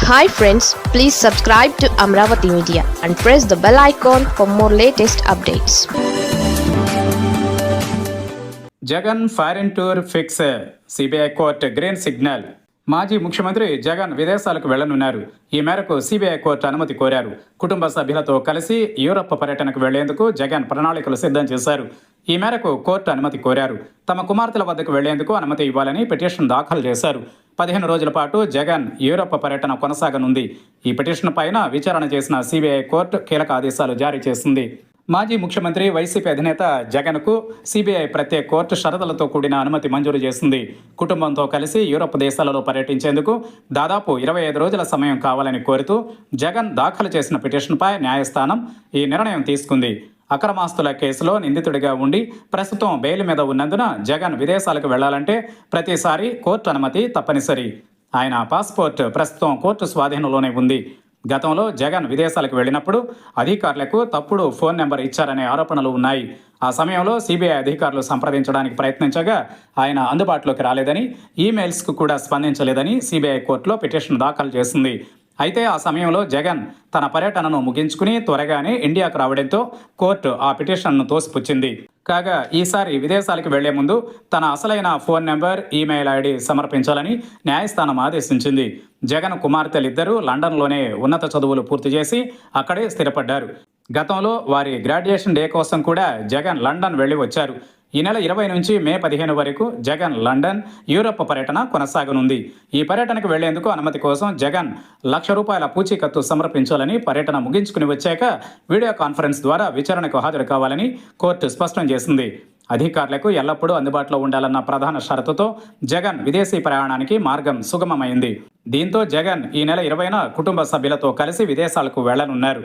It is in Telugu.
Hi friends, please subscribe to Amravati Media and press the bell icon for more latest updates. Jagan foreign tour fix, CBI court green signal. మాజీ ముఖ్యమంత్రి జగన్ విదేశాలకు వెళ్లనున్నారు. ఈ మేరకు సిబిఐ కోర్టు అనుమతి కోరారు. కుటుంబ సభ్యులతో కలిసి యూరప్ పర్యటనకు వెళ్లేందుకు జగన్ ప్రణాళికలు సిద్ధం చేశారు. ఈ మేరకు కోర్టు అనుమతి కోరారు. తమ కుమార్తెల వద్దకు వెళ్లేందుకు అనుమతి ఇవ్వాలని పిటిషన్ దాఖలు చేశారు. 15 రోజుల పాటు జగన్ యూరప్ పర్యటన కొనసాగనుంది. ఈ పిటిషన్ పైన విచారణ చేసిన సిబిఐ కోర్టు కీలక ఆదేశాలు జారీ చేసింది. మాజీ ముఖ్యమంత్రి వైసీపీ అధినేత జగన్కు సిబిఐ ప్రత్యేక కోర్టు షరతులతో కూడిన అనుమతి మంజూరు చేసింది. కుటుంబంతో కలిసి యూరప్ దేశాలలో పర్యటించేందుకు దాదాపు 25 రోజుల సమయం కావాలని కోరుతూ జగన్ దాఖలు చేసిన పిటిషన్పై న్యాయస్థానం ఈ నిర్ణయం తీసుకుంది. అక్రమాస్తుల కేసులో నిందితుడిగా ఉండి ప్రస్తుతం బెయిల్ మీద ఉన్నందున జగన్ విదేశాలకు వెళ్లాలంటే ప్రతిసారి కోర్టు అనుమతి తప్పనిసరి. ఆయన పాస్పోర్ట్ ప్రస్తుతం కోర్టు స్వాధీనంలోనే ఉంది. గతంలో జగన్ విదేశాలకు వెళ్ళినప్పుడు అధికారులకు తప్పుడు ఫోన్ నెంబర్ ఇచ్చారనే ఆరోపణలు ఉన్నాయి. ఆ సమయంలో సిబిఐ అధికారులు సంప్రదించడానికి ప్రయత్నించగా ఆయన అందుబాటులోకి రాలేదని, ఈమెయిల్స్కు కూడా స్పందించలేదని సిబిఐ కోర్టులో పిటిషన్ దాఖలు చేసింది. అయితే ఆ సమయంలో జగన్ తన పర్యటనను ముగించుకుని త్వరగానే ఇండియాకు రావడంతో కోర్టు ఆ పిటిషన్ను తోసిపుచ్చింది. కాగా ఈసారి విదేశాలకు వెళ్లే ముందు తన అసలైన ఫోన్ నెంబర్, ఈమెయిల్ ఐడి సమర్పించాలని న్యాయస్థానం ఆదేశించింది. జగన్ కుమార్తెలిద్దరూ లండన్లోనే ఉన్నత చదువులు పూర్తి చేసి అక్కడే స్థిరపడ్డారు. గతంలో వారి గ్రాడ్యుయేషన్ డే కోసం కూడా జగన్ లండన్ వెళ్లి వచ్చారు. ఈ నెల 20 నుంచి మే 15 వరకు జగన్ లండన్, యూరప్ పర్యటన కొనసాగనుంది. ఈ పర్యటనకు వెళ్లేందుకు అనుమతి కోసం జగన్ ₹1,00,000 పూచీకత్తు సమర్పించాలని, పర్యటన ముగించుకుని వచ్చాక వీడియో కాన్ఫరెన్స్ ద్వారా విచారణకు హాజరు కావాలని కోర్టు స్పష్టం చేసింది. అధికారులకు ఎల్లప్పుడూ అందుబాటులో ఉండాలన్న ప్రధాన షరతుతో జగన్ విదేశీ ప్రయాణానికి మార్గం సుగమమైంది. దీంతో జగన్ ఈ నెల 20న కుటుంబ సభ్యులతో కలిసి విదేశాలకు వెళ్లనున్నారు.